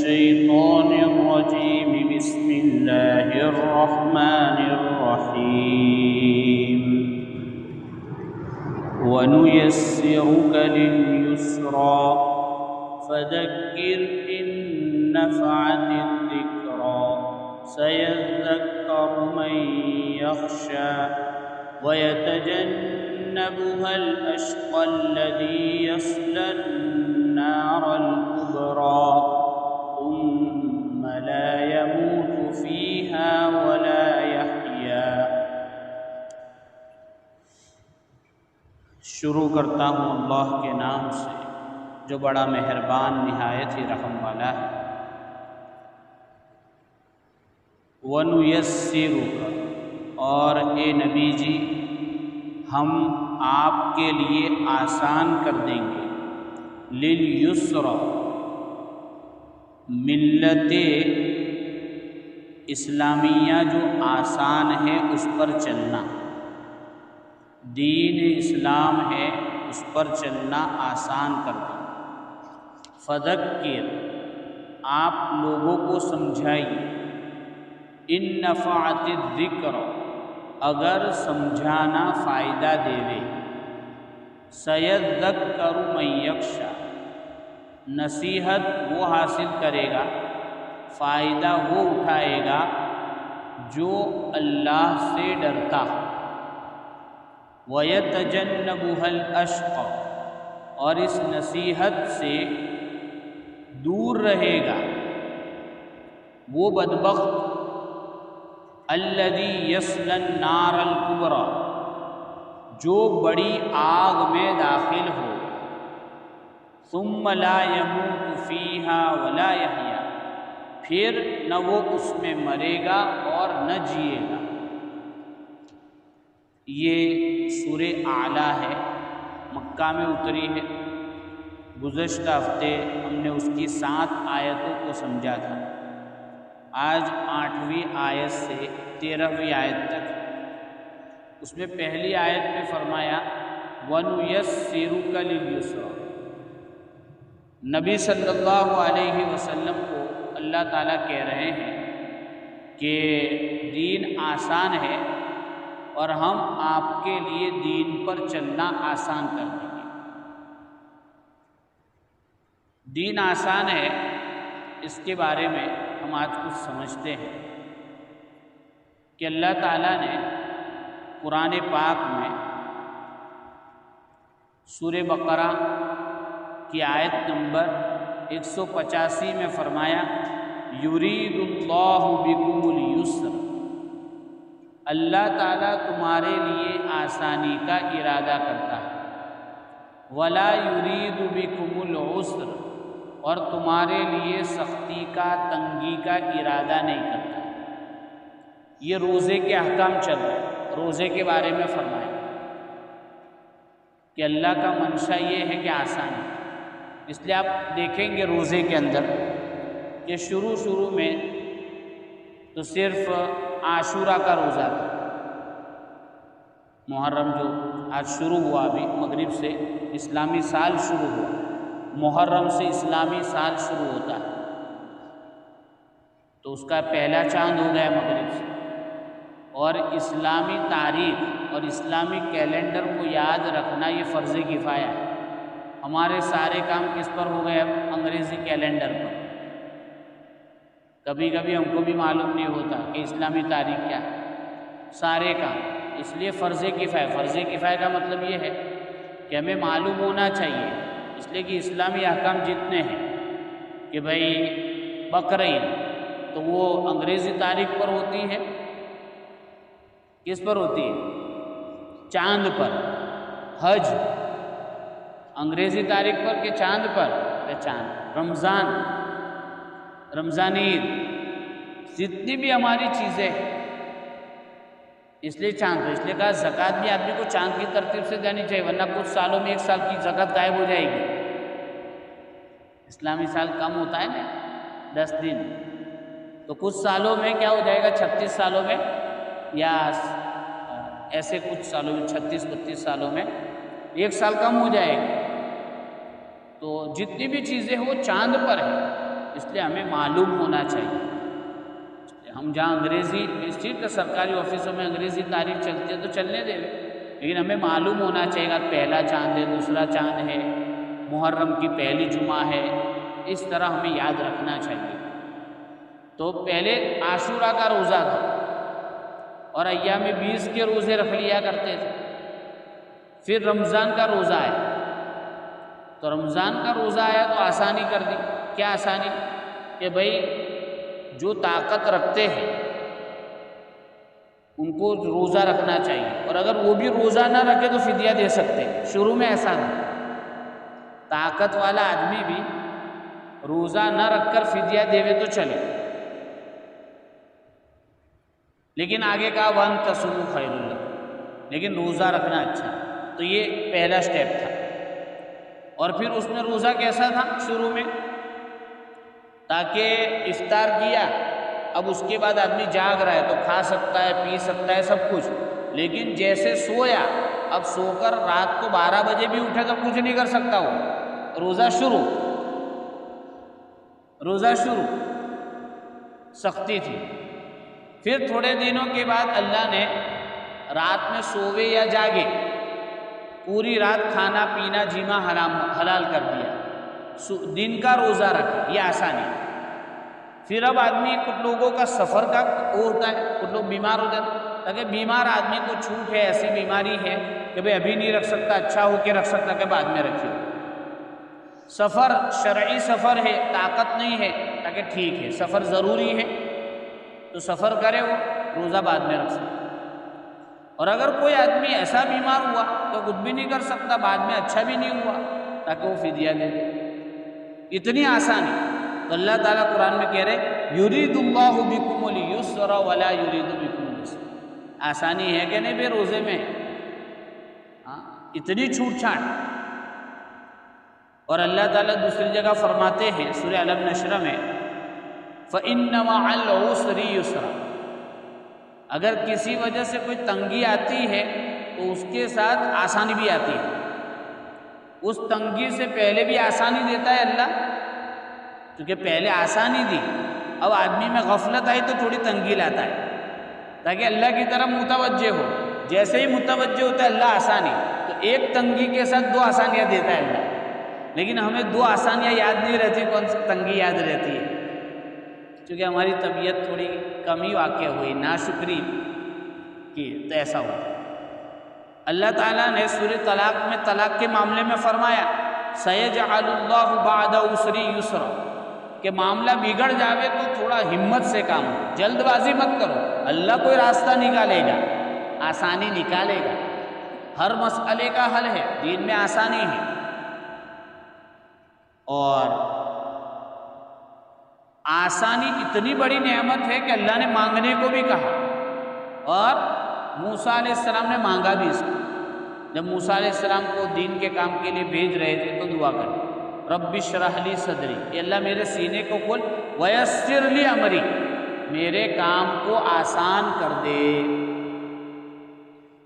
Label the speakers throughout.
Speaker 1: الشيطان الرجيم بسم الله الرحمن الرحيم ونيسرك لليسرى فذكر إن نفعت الذكرى سيذكر من يخشى ويتجنبها الأشقى الذي يصلى النار الكبرى ثم لا يموت فيها ولا يحيا۔ شروع کرتا ہوں اللہ کے نام سے جو بڑا مہربان نہایت ہی رحم والا ہے۔ وَنُيَسِّرُكَ، اور اے نبی جی ہم آپ کے لیے آسان کر دیں گے، لِلْيُسْرَ، ملت اسلامیہ جو آسان ہے اس پر چلنا، دین اسلام ہے اس پر چلنا آسان کر دیں۔ فذکر، آپ لوگوں کو سمجھائیے، ان نفعت الذکر، اگر سمجھانا فائدہ دے دے، سیذکر من یخشی، نصیحت وہ حاصل کرے گا، فائدہ وہ اٹھائے گا جو اللہ سے ڈرتا۔ وَيَتَجَنَّبُهَا الْأَشْقَى، اور اس نصیحت سے دور رہے گا وہ بدبخت، الَّذِي يَصْلَى النَّارَ الْكُبْرَى، جو بڑی آگ میں داخل ہو، ثُمَّ لَا يَمُوتُ فِيهَا وَلَا يَحْيَا، پھر نہ وہ اس میں مرے گا اور نہ جیے گا۔ یہ سورہ اعلیٰ ہے، مکہ میں اتری ہے۔ گزشتہ ہفتے ہم نے اس کی 7 آیتوں کو سمجھا تھا۔ آج 8ویں آیت سے 13ویں آیت تک، اس میں پہلی آیت میں فرمایا وَنُيَسِّرُكَ لِلْيُسْرَى، نبی صلی اللہ علیہ وسلم کو اللہ تعالیٰ کہہ رہے ہیں کہ دین آسان ہے اور ہم آپ کے لیے دین پر چلنا آسان کر دیں گے۔ دین آسان ہے، اس کے بارے میں ہم آج کچھ سمجھتے ہیں کہ اللہ تعالیٰ نے قرآن پاک میں سورہ بقرہ کی آیت نمبر 185 میں فرمایا یرید اللہ بکم الیسر، اللہ تعالیٰ تمہارے لیے آسانی کا ارادہ کرتا ہے، ولا یرید بکم العسر، اور تمہارے لیے سختی کا، تنگی کا ارادہ نہیں کرتا۔ یہ روزے کے احکام چل رہے ہیں، روزے کے بارے میں فرمایا کہ اللہ کا منشا یہ ہے کہ آسان ہے۔ اس لیے آپ دیکھیں گے روزے کے اندر کہ شروع میں تو صرف عاشورہ کا روزہ تھا، محرم جو آج شروع ہوا، ابھی مغرب سے اسلامی سال شروع ہوا، محرم سے اسلامی سال شروع ہوتا ہے، تو اس کا پہلا چاند ہو گیا مغرب سے، اور اسلامی تاریخ اور اسلامی کیلنڈر کو یاد رکھنا یہ فرض کفایہ ہے۔ ہمارے سارے کام کس پر ہو گئے اب؟ انگریزی کیلنڈر پر۔ کبھی کبھی ہم کو بھی معلوم نہیں ہوتا کہ اسلامی تاریخ کیا ہے، سارے کام، اس لیے فرض کفایہ کا مطلب یہ ہے کہ ہمیں معلوم ہونا چاہیے، اس لیے کہ اسلامی احکام جتنے ہیں کہ بھئی بقرعید تو وہ انگریزی تاریخ پر ہوتی ہے، کس پر ہوتی ہے؟ چاند پر۔ حج انگریزی تاریخ پر کہ چاند پر؟ چاند۔ رمضان عید، جتنی بھی ہماری چیزیں ہیں اس لیے چاند پر، اس لیے کہا زکوٰۃ بھی آدمی کو چاند کی ترتیب سے دینی چاہیے، ورنہ کچھ سالوں میں 1 سال کی زکوٰۃ غائب ہو جائے گی۔ اسلامی سال کم ہوتا ہے نا 10 دن، تو کچھ سالوں میں کیا ہو جائے گا، 36 سالوں میں یا ایسے کچھ سالوں میں 36-32 سالوں میں 1 سال کم ہو جائے گا۔ تو جتنی بھی چیزیں ہیں وہ چاند پر ہیں، اس لیے ہمیں معلوم ہونا چاہیے۔ ہم جہاں انگریزی اس چیز کا سرکاری آفسوں میں انگریزی تاریخ چلتی ہے تو چلنے دیں، لیکن ہمیں معلوم ہونا چاہیے گا پہلا چاند ہے، دوسرا چاند ہے، محرم کی پہلی جمعہ ہے، اس طرح ہمیں یاد رکھنا چاہیے۔ تو پہلے عاشورہ کا روزہ تھا اور ایام 20 کے روزے رکھ لیا کرتے تھے، پھر رمضان کا روزہ آیا، تو رمضان کا روزہ آیا تو آسانی کر دی۔ کیا آسانی؟ کہ بھئی جو طاقت رکھتے ہیں ان کو روزہ رکھنا چاہیے، اور اگر وہ بھی روزہ نہ رکھے تو فدیہ دے سکتے ہیں۔ شروع میں ایسا تھا، طاقت والا آدمی بھی روزہ نہ رکھ کر فدیہ دیوے تو چلے، لیکن آگے کہا وَأَن تَصُومُوا خَيْرٌ لَكُمْ، لیکن روزہ رکھنا اچھا۔ تو یہ پہلا سٹیپ تھا۔ اور پھر اس میں روزہ کیسا تھا شروع میں؟ تاکہ افطار کیا، اب اس کے بعد آدمی جاگ رہا ہے تو کھا سکتا ہے، پی سکتا ہے، سب کچھ، لیکن جیسے سویا، اب سو کر رات کو 12 بجے بھی اٹھے تو کچھ نہیں کر سکتا وہ، روزہ شروع، روزہ شروع، سختی تھی۔ پھر تھوڑے دنوں کے بعد اللہ نے رات میں سووے یا جاگے پوری رات کھانا پینا جیما حلال کر دیا، دن کا روزہ رکھے، یہ آسانی۔ پھر اب آدمی کچھ لوگوں کا سفر کا وہ ہوتا ہے، کچھ لوگ بیمار ہو جاتے ہیں، تاکہ بیمار آدمی کو چھوٹ ہے، ایسی بیماری ہے کہ بھئی ابھی نہیں رکھ سکتا، اچھا ہو کے رکھ سکتا کہ بعد میں رکھیے۔ سفر شرعی سفر ہے، طاقت نہیں ہے، تاکہ ٹھیک ہے، سفر ضروری ہے تو سفر کرے، وہ روزہ بعد میں رکھ سکتا۔ اور اگر کوئی آدمی ایسا بیمار ہوا تو کچھ بھی نہیں کر سکتا، بعد میں اچھا بھی نہیں ہوا، تاکہ وہ فدیہ دے دے۔ اتنی آسانی۔ تو اللہ تعالیٰ قرآن میں کہہ رہے یرید اللہ بکم الیسر ولا یرید بکم العسر، آسانی ہے کہ نہیں بے روزے میں؟ اتنی چھوٹ چھاٹ۔ اور اللہ تعالیٰ دوسری جگہ فرماتے ہیں سورہ علم نشرہ میں فَإِنَّ مَعَ الْعُسْرِ يُسْرًا، اگر کسی وجہ سے کوئی تنگی آتی ہے تو اس کے ساتھ آسانی بھی آتی ہے۔ اس تنگی سے پہلے بھی آسانی دیتا ہے اللہ، کیونکہ پہلے آسانی دی، اب آدمی میں غفلت آئی تو تھوڑی تنگی لاتا ہے تاکہ اللہ کی طرف متوجہ ہو۔ جیسے ہی متوجہ ہوتا ہے اللہ آسانی، تو ایک تنگی کے ساتھ 2 آسانیاں دیتا ہے اللہ، لیکن ہمیں 2 آسانیاں یاد نہیں رہتی، کون سی تنگی یاد رہتی ہے؟ کیونکہ ہماری طبیعت تھوڑی کمی واقع ہوئی، ناشکری کی، تو ایسا ہوا۔ اللہ تعالیٰ نے سورہ طلاق میں طلاق کے معاملے میں فرمایا سَيَجْعَلُ اللَّهُ بَعْدَ عُسْرٍ يُسْرًا، کہ معاملہ بگڑ جاوے تو تھوڑا ہمت سے کام ہو، جلد بازی مت کرو، اللہ کوئی راستہ نکالے گا، آسانی نکالے گا، ہر مسئلے کا حل ہے، دین میں آسانی ہے۔ اور آسانی اتنی بڑی نعمت ہے کہ اللہ نے مانگنے کو بھی کہا، اور موسیٰ علیہ السلام نے مانگا بھی اس کو۔ جب موسیٰ علیہ السلام کو دین کے کام کے لیے بھیج رہے تھے تو دعا کریں رب اشرح لی صدری، کہ اللہ میرے سینے کو کھول، ویسر لی امری، میرے کام کو آسان کر دے۔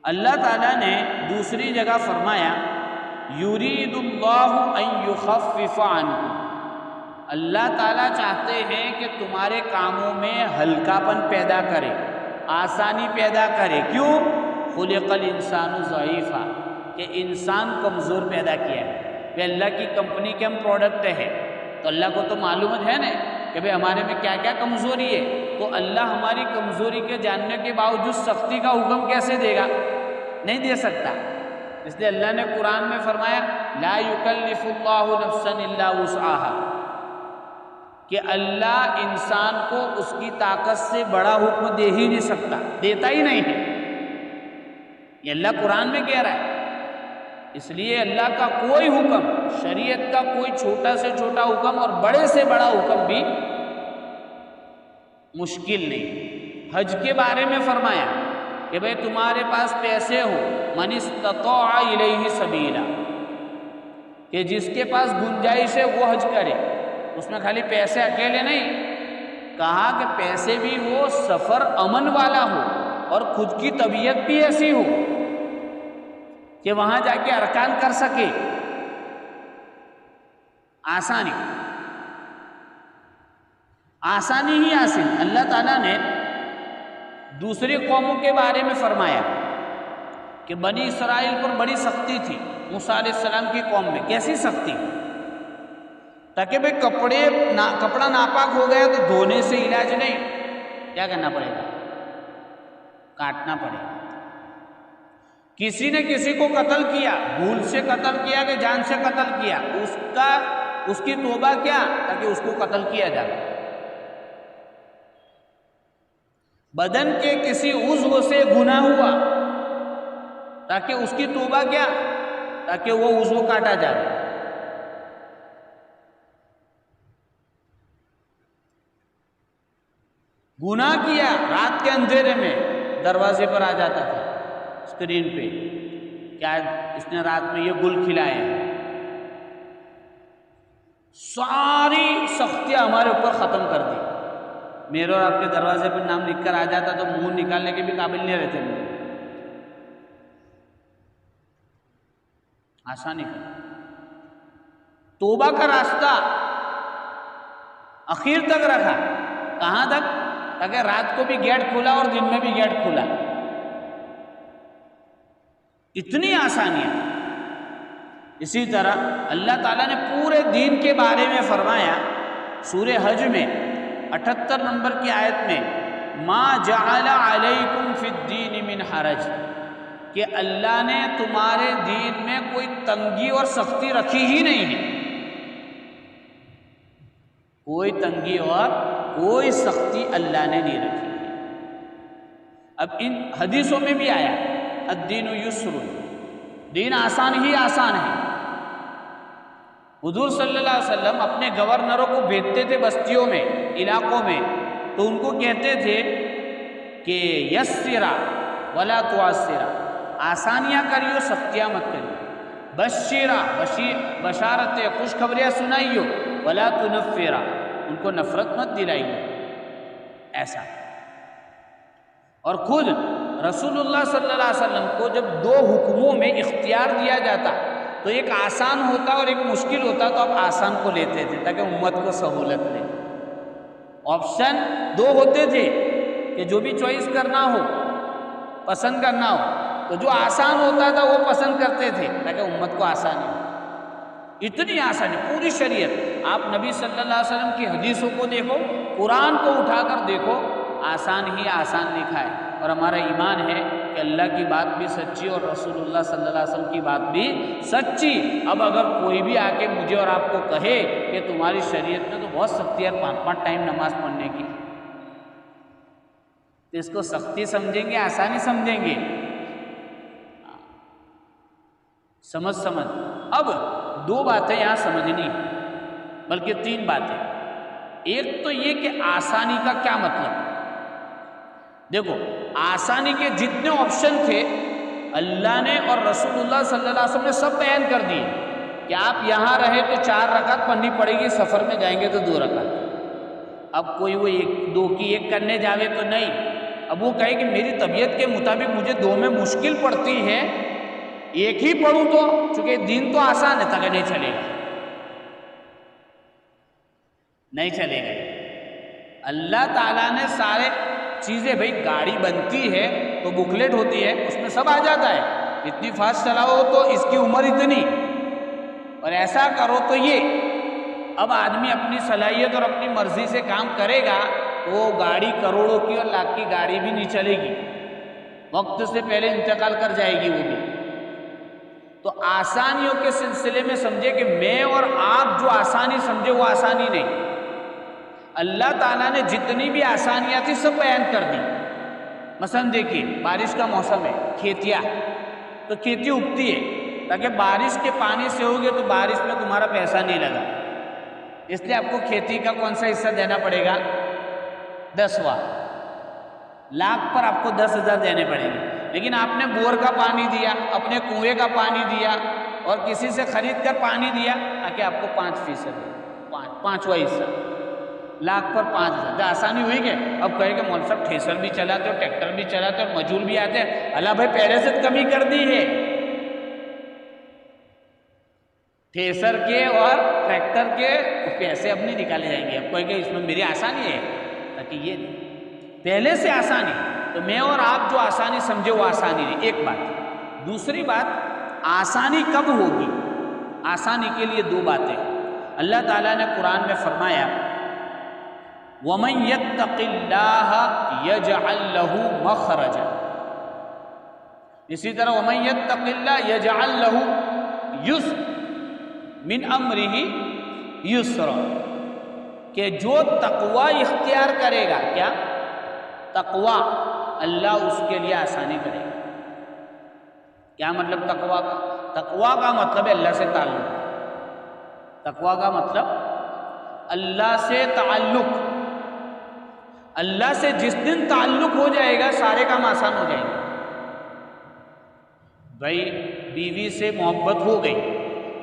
Speaker 1: اللہ تعالیٰ نے دوسری جگہ فرمایا یرید اللہ ان یخفف عنکم، اللہ تعالیٰ چاہتے ہیں کہ تمہارے کاموں میں ہلکا پن پیدا کرے، آسانی پیدا کرے۔ کیوں؟ خلق الانسان ضعیفا، کہ انسان کمزور پیدا کیا ہے۔ کہ اللہ کی کمپنی کے ہم پروڈکٹ ہیں تو اللہ کو تو معلوم ہے نا کہ بھئی ہمارے میں کیا کیا کمزوری ہے، تو اللہ ہماری کمزوری کے جاننے کے باوجود سختی کا حکم کیسے دے گا؟ نہیں دے سکتا۔ اس لیے اللہ نے قرآن میں فرمایا لا یکلف اللہ نفسا الا وسعها، کہ اللہ انسان کو اس کی طاقت سے بڑا حکم دے ہی نہیں سکتا، دیتا ہی نہیں ہے، یہ اللہ قرآن میں کہہ رہا ہے۔ اس لیے اللہ کا کوئی حکم، شریعت کا کوئی چھوٹا سے چھوٹا حکم اور بڑے سے بڑا حکم بھی مشکل نہیں۔ حج کے بارے میں فرمایا کہ بھئی تمہارے پاس پیسے ہو، من استطاع الیہ سبیلا، کہ جس کے پاس گنجائش ہے وہ حج کرے۔ اس میں خالی پیسے اکیلے نہیں، کہا کہ پیسے بھی ہو، سفر امن والا ہو، اور خود کی طبیعت بھی ایسی ہو کہ وہاں جا کے ارکان کر سکے، آسانی۔ آسانی ہی آسان. اللہ تعالیٰ نے دوسری قوموں کے بارے میں فرمایا کہ بنی اسرائیل پر بڑی سختی تھی موسیٰ علیہ السلام کی قوم میں. کیسی سختی؟ تاکہ بھئی کپڑا ناپاک ہو گیا تو دھونے سے علاج نہیں، کیا کرنا پڑے گا؟ کاٹنا پڑے گا. کسی نے کسی کو قتل کیا، بھول سے قتل کیا کہ جان سے قتل کیا، اس کی توبہ کیا؟ تاکہ اس کو قتل کیا جائے. بدن کے کسی عضو سے گناہ ہوا تاکہ اس کی توبہ کیا؟ تاکہ وہ عضو کاٹا جائے. گناہ کیا، رات کے اندھیرے میں دروازے پر آ جاتا تھا اسکرین پہ، کیا اس نے رات میں یہ گل کھلائے ہیں. ساری سختیاں ہمارے اوپر ختم کر دی. میرے اور آپ کے دروازے پر نام لکھ کر آ جاتا تو منہ نکالنے کے بھی قابل نہیں رہتے. آسانی کر. توبہ کا راستہ اخیر تک رکھا. کہاں تک؟ تاکہ رات کو بھی گیٹ کھلا اور دن میں بھی گیٹ کھلا. اتنی آسانیاں. اسی طرح اللہ تعالیٰ نے پورے دین کے بارے میں فرمایا سورہ حج میں 78 نمبر کی آیت میں، ما جعل علیکم فی الدین من حرج، کہ اللہ نے تمہارے دین میں کوئی تنگی اور سختی رکھی ہی نہیں ہے. کوئی تنگی اور کوئی سختی اللہ نے نہیں رکھی. اب ان حدیثوں میں بھی آیا الدین یسر، دین آسان ہی آسان ہے. حضور صلی اللہ علیہ وسلم اپنے گورنروں کو بھیجتے تھے بستیوں میں، علاقوں میں، تو ان کو کہتے تھے کہ یسرا ولا تعسرا، آسانیاں کریو سختیاں مت کریو. بشرا، بشارت خوشخبریاں سنائیو، ولا تنفرا، ان کو نفرت مت دلائیو. ایسا. اور خود رسول اللہ صلی اللہ علیہ وسلم کو جب دو حکموں میں اختیار دیا جاتا تو ایک آسان ہوتا اور ایک مشکل ہوتا، تو آپ آسان کو لیتے تھے تاکہ امت کو سہولت دے. آپشن دو ہوتے تھے کہ جو بھی چوائس کرنا ہو، پسند کرنا ہو، تو جو آسان ہوتا تھا وہ پسند کرتے تھے تاکہ امت کو آسانی ہو. اتنی آسانی پوری شریعت. آپ نبی صلی اللہ علیہ وسلم کی حدیثوں کو دیکھو، قرآن کو اٹھا کر دیکھو، آسان ہی آسان لکھا ہے. اور ہمارا ایمان ہے کہ اللہ کی بات بھی سچی اور رسول اللہ صلی اللہ علیہ وسلم کی بات بھی سچی. اب اگر کوئی بھی آ کے مجھے اور آپ کو کہے کہ تمہاری شریعت میں تو بہت سختی ہے 5 ٹائم نماز پڑھنے کی، تو اس کو سختی سمجھیں گے آسانی سمجھیں گے؟ سمجھ. اب 2 باتیں یہاں سمجھنی ہیں، بلکہ 3 باتیں. ایک تو یہ کہ آسانی کا کیا مطلب. دیکھو، آسانی کے جتنے آپشن تھے اللہ نے اور رسول اللہ صلی اللہ علیہ وسلم نے سب بیان کر دیے کہ آپ یہاں رہے تو 4 رکعت پڑھنی پڑے گی، سفر میں جائیں گے تو 2 رکعت. اب کوئی وہ 2 کی 1 کرنے جاوے تو نہیں. اب وہ کہے کہ میری طبیعت کے مطابق مجھے 2 میں مشکل پڑتی ہے، 1 ہی پڑھوں تو، چونکہ دین تو آسان ہے. تاکہ نہیں چلے گا، نہیں چلے گا. اللہ تعالیٰ نے سارے چیزیں، بھئی گاڑی بنتی ہے تو بکلیٹ ہوتی ہے، اس میں سب آ جاتا ہے. اتنی فاسٹ چلاؤ تو اس کی عمر اتنی، اور ایسا کرو تو یہ. اب آدمی اپنی صلاحیت اور اپنی مرضی سے کام کرے گا تو وہ گاڑی کروڑوں کی اور لاکھ کی گاڑی بھی نہیں چلے گی، وقت سے پہلے انتقال کر جائے گی وہ بھی. تو آسانیوں کے سلسلے میں سمجھے کہ میں اور آپ جو آسانی سمجھے وہ آسانی نہیں. اللہ تعالیٰ نے جتنی بھی آسانیاں تھی سب بیان کر دی. مثلا دیکھیے، بارش کا موسم ہے، کھیتیاں، تو کھیتی اگتی ہے تاکہ بارش کے پانی سے ہوگی تو بارش میں تمہارا پیسہ نہیں لگا، اس لیے آپ کو کھیتی کا کون سا حصہ دینا پڑے گا؟ 10واں. لاکھ پر آپ کو 10,000 دینے پڑیں گے. لیکن آپ نے بور کا پانی دیا، اپنے کنویں کا پانی دیا اور کسی سے خرید کر پانی دیا تاکہ آپ کو 5% 5واں حصہ، لاکھ پر 5,000. آسانی ہوئی کہ اب کہے کہ مول صاحب ٹھیسر بھی چلاتے اور ٹریکٹر بھی چلاتے اور مزدور بھی آتے ہیں. اللہ بھائی پہلے سے کمی کر دی ہے. تھریسر کے اور ٹریکٹر کے پیسے اب نہیں نکالے جائیں گے. اب کوئی کہ اس میں میری آسانی ہے, تاکہ یہ نہیں, پہلے سے آسانی. تو میں اور آپ جو آسانی سمجھے وہ آسانی نہیں, ایک بات. دوسری بات, آسانی کب ہوگی؟ آسانی کے لیے دو باتیں. اللہ تعالیٰ نے قرآن میں فرمایا وَمَن يَتَّقِ اللَّهَ يَجْعَل لَّهُ مَخْرَجًا. اسی طرح وَمَن يَتَّقِ اللَّهَ يَجْعَل لَّهُ يُسْرًا مِنْ أَمْرِهِ يُسْرًا, کہ جو تقوی اختیار کرے گا, کیا تقوی, اللہ اس کے لیے آسانی کرے گا. کیا مطلب تقوی کا؟ تقوی کا مطلب ہے اللہ سے تعلق. تقوی کا مطلب اللہ سے تعلق. اللہ سے جس دن تعلق ہو جائے گا سارے کام آسان ہو جائیں گے. بھائی بیوی سے محبت ہو گئی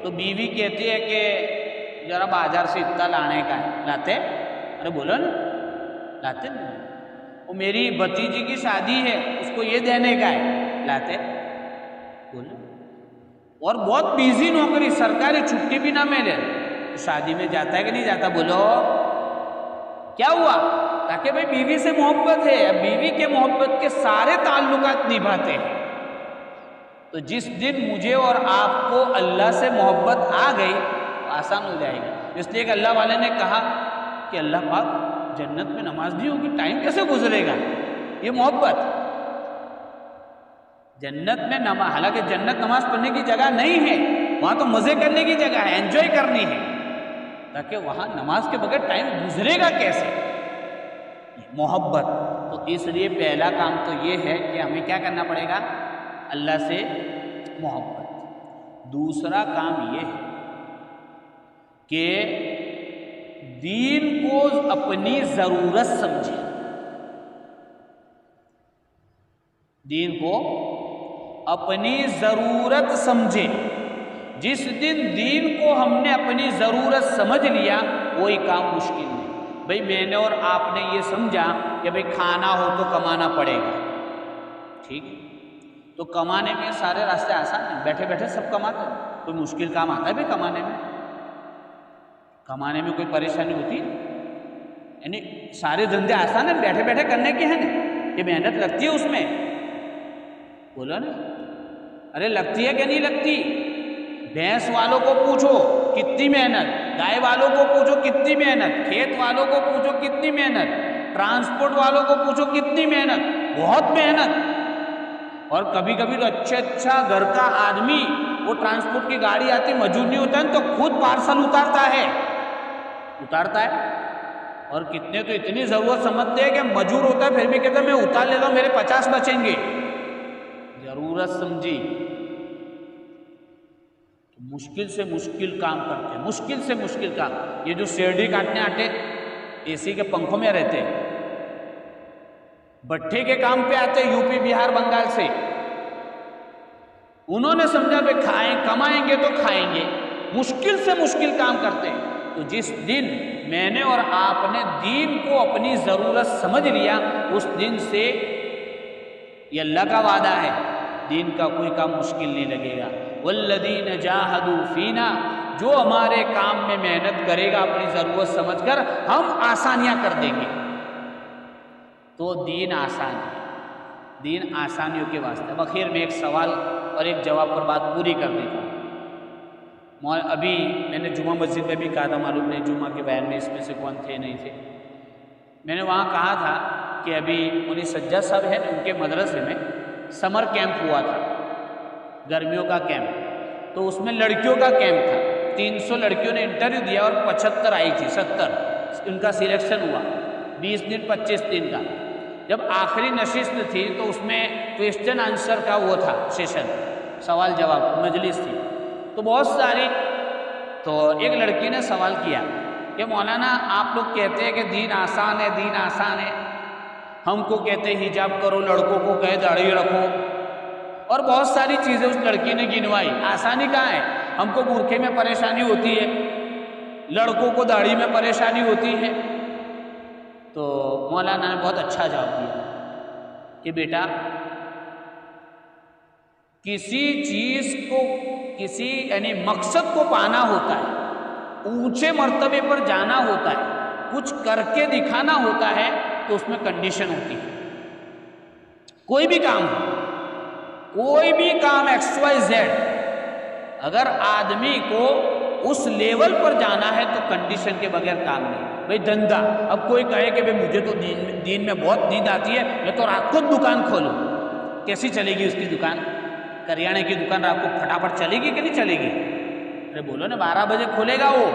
Speaker 1: تو بیوی کہتی ہے کہ ذرا بازار سے اتنا لانے کا ہے, لاتے؟ ارے بولو نا, لاتے نا. وہ میری بھتیجی کی شادی ہے, اس کو یہ دینے کا ہے, لاتے؟ بولو. اور بہت بیزی نوکری, سرکاری چھٹی بھی نہ ملے, شادی میں جاتا ہے کہ نہیں جاتا؟ بولو کیا ہوا؟ تاکہ بھائی بیوی سے محبت ہے, بیوی کے محبت کے سارے تعلقات نبھاتے ہیں. تو جس دن مجھے اور آپ کو اللہ سے محبت آ گئی تو آسان ہو جائے گا. اس لیے کہ اللہ والے نے کہا کہ اللہ پاک جنت میں نماز نہیں ہوگی, ٹائم کیسے گزرے گا؟ یہ محبت. جنت میں نماز, حالانکہ جنت نماز پڑھنے کی جگہ نہیں ہے, وہاں تو مزے کرنے کی جگہ ہے, انجوائے کرنی ہے, تاکہ وہاں نماز کے بغیر ٹائم گزرے گا کیسے؟ محبت. تو اس لیے پہلا کام تو یہ ہے کہ ہمیں کیا کرنا پڑے گا؟ اللہ سے محبت. دوسرا کام یہ ہے کہ دین کو اپنی ضرورت سمجھے. دین کو اپنی ضرورت سمجھے. جس دن دین کو ہم نے اپنی ضرورت سمجھ لیا وہی کام مشکل نہیں. بھئی میں نے اور آپ نے یہ سمجھا کہ بھئی کھانا ہو تو کمانا پڑے گا, ٹھیک ہے, تو کمانے میں سارے راستے آسان ہیں, بیٹھے بیٹھے سب کماتے ہیں. کوئی مشکل کام آتا ہے بھی کمانے میں؟ کمانے میں کوئی پریشانی ہوتی ہے؟ یعنی سارے دھندے آسان ہیں, بیٹھے بیٹھے کرنے کے ہیں نا, یہ محنت لگتی ہے اس میں. بولو نا, ارے لگتی ہے کہ نہیں لگتی؟ بھینس والوں کو پوچھو کتنی محنت, گائے والوں کو پوچھو کتنی محنت, کھیت والوں کو پوچھو کتنی محنت, ٹرانسپورٹ والوں کو پوچھو کتنی محنت, بہت محنت. اور کبھی کبھی تو اچھا گھر کا آدمی, وہ ٹرانسپورٹ کی گاڑی آتی, مجبور نہیں ہوتا ہے تو خود پارسل اتارتا ہے. اور کتنے تو اتنی ضرورت سمجھتے ہیں کہ مجبور ہوتا ہے پھر بھی کہتا ہے میں اتار لیتا ہوں, میرے 50 بچیں گے. ضرورت سمجھی تو مشکل سے مشکل کام کرتے ہیں, مشکل سے مشکل کام. یہ جو سیڑھی کاٹنے آتے اے سی کے پنکھوں میں رہتے, بٹھے کے کام پہ آتے یو پی بہار بنگال سے, انہوں نے سمجھا کہ کمائیں گے تو کھائیں گے, مشکل سے مشکل کام کرتے ہیں. تو جس دن میں نے اور آپ نے دین کو اپنی ضرورت سمجھ لیا, اس دن سے یہ اللہ کا وعدہ ہے, دین کا کوئی کام مشکل نہیں لگے گا. والذین جاہدوا فینا, جو ہمارے کام میں محنت کرے گا اپنی ضرورت سمجھ کر, ہم آسانیاں کر دیں گے. تو دین آسان ہے, دین آسانیوں کے واسطے. بخیر میں ایک سوال اور ایک جواب پر بات پوری کر دیتا ہوں. ابھی میں نے جمعہ مسجد میں بھی کہا تھا, معلوم نہیں جمعہ کے بیان میں اس میں سے کون تھے نہیں تھے. میں نے وہاں کہا تھا کہ ابھی منی سجاد صاحب ہیں, ان کے مدرسے میں سمر کیمپ ہوا تھا, گرمیوں کا کیمپ. تو اس میں لڑکیوں کا کیمپ تھا, 300 لڑکیوں نے انٹرویو دیا اور 75 آئی تھی, 70 ان کا سلیکشن ہوا, 20 دن 25 دن کا. جب آخری نشست تھی تو اس میں کویسچن آنسر کا وہ تھا سیشن, سوال جواب مجلس تھی. تو بہت ساری, تو ایک لڑکی نے سوال کیا کہ مولانا آپ لوگ کہتے ہیں کہ دین آسان ہے, دین آسان ہے, ہم کو کہتے ہیں حجاب کرو, لڑکوں کو کہے داڑھی رکھو, اور بہت ساری چیزیں اس لڑکی نے گنوائی. آسانی کہاں ہے؟ ہم کو برقعے میں پریشانی ہوتی ہے, لڑکوں کو داڑھی میں پریشانی ہوتی ہے. تو مولانا نے بہت اچھا جواب دیا کہ بیٹا کسی چیز کو کسی یعنی مقصد کو پانا ہوتا ہے، اونچے مرتبے پر جانا ہوتا ہے، کچھ کر کے دکھانا ہوتا ہے، تو اس میں کنڈیشن ہوتی ہے۔ کوئی بھی کام ہو، کوئی بھی کام ایکس وائی زیڈ، اگر آدمی کو اس لیول پر جانا ہے تو کنڈیشن کے بغیر کام نہیں۔ بھئی دھندا، اب کوئی کہے کہ بھئی مجھے تو دین میں بہت نیند آتی ہے، میں تو رات کو دکان کھولوں، کیسی چلے گی اس کی دکان؟ کریانے کی دکان رات کو پھٹافٹ چلے گی کہ نہیں چلے گی؟ ارے بولو نا، 12 بجے کھولے گا وہ،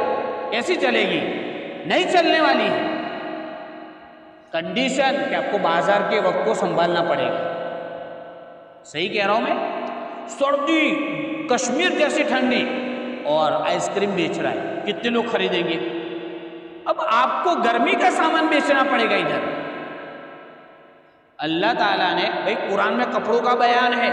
Speaker 1: کیسی چلے گی؟ نہیں چلنے والی ہے۔ کنڈیشن کہ آپ کو بازار کے وقت کو سنبھالنا پڑے گا۔ صحیح کہہ رہا ہوں میں؟ سردی، کشمیر جیسی ٹھنڈی، اور آئس کریم بیچ رہا ہے، کتنے لوگ خریدیں گے؟ اب آپ کو گرمی کا سامان بیچنا پڑے گا ادھر۔ اللہ تعالیٰ نے، بھائی قرآن میں کپڑوں کا بیان ہے،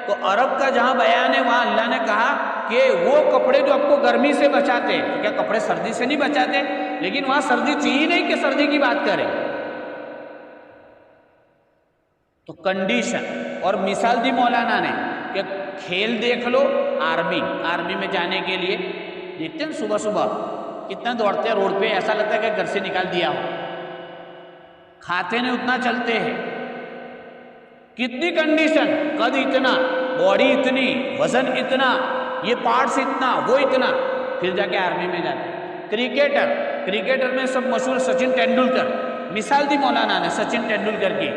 Speaker 1: تو عرب کا جہاں بیان ہے وہاں اللہ نے کہا کہ وہ کپڑے جو آپ کو گرمی سے بچاتے ہیں، تو کیا کپڑے سردی سے نہیں بچاتے؟ لیکن وہاں سردی چاہیے نہیں کہ سردی کی بات کریں۔ تو کنڈیشن، اور مثال دی مولانا نے کہ کھیل دیکھ لو، آرمی میں جانے کے لیے دیکھتے ہیں صبح صبح کتنا دوڑتے ہیں روڈ پہ، ایسا لگتا ہے کہ گھر سے نکال دیا ہو، کھاتے نہیں اتنا چلتے ہیں۔ کتنی کنڈیشن، قد اتنا، باڈی اتنی، وزن اتنا، یہ پارٹس اتنا، وہ اتنا، پھر جا کے آرمی میں جاتے ہیں۔ کرکٹر میں سب مشہور سچن ٹینڈولکر، مثال دی مولانا نے سچن ٹینڈولکر کی۔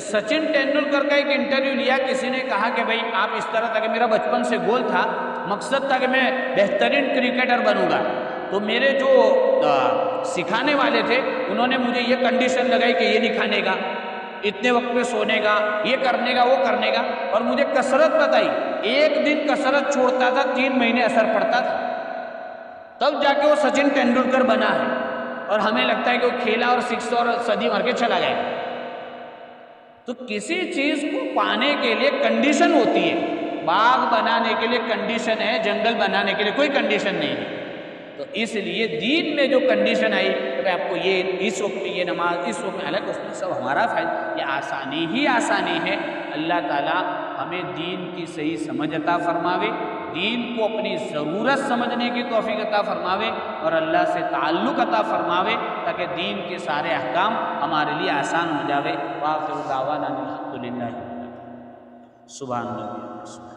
Speaker 1: سچن ٹینڈولکر کا ایک انٹرویو لیا، کسی نے کہا کہ بھائی آپ اس طرح تھا کہ میرا بچپن سے گول تھا، مقصد تھا کہ میں بہترین کرکٹر بنوں گا، تو میرے جو سکھانے والے تھے انہوں نے مجھے یہ کنڈیشن لگائی کہ یہ نہیں کھانے گا، اتنے وقت پہ سونے گا، یہ کرنے گا، وہ کرنے گا، اور مجھے کسرت بتائی، ایک دن کسرت چھوڑتا تھا 3 مہینے اثر پڑتا تھا، تب جا کے وہ سچن ٹینڈولکر بنا ہے، اور ہمیں لگتا ہے کہ وہ کھیلا اور 6 اور صدی مار کے چلا گیا۔ تو کسی چیز کو پانے کے لیے کنڈیشن ہوتی ہے، باغ بنانے کے لیے کنڈیشن ہے، جنگل بنانے کے لیے کوئی کنڈیشن نہیں ہے۔ تو اس لیے دین میں جو کنڈیشن آئی کہ آپ کو یہ اس وقت میں یہ نماز، اس وقت میں الگ، اس میں سب ہمارا فائدہ، یہ آسانی ہی آسانی ہے۔ اللہ تعالیٰ ہمیں دین کی صحیح سمجھ عطا فرماوے، دین کو اپنی ضرورت سمجھنے کی توفیق عطا فرماوے، اور اللہ سے تعلق عطا فرماوے، تاکہ دین کے سارے احکام ہمارے لیے آسان ہو جاوے۔ وآخر دعوانا الحمدللہ، سبحان اللہ۔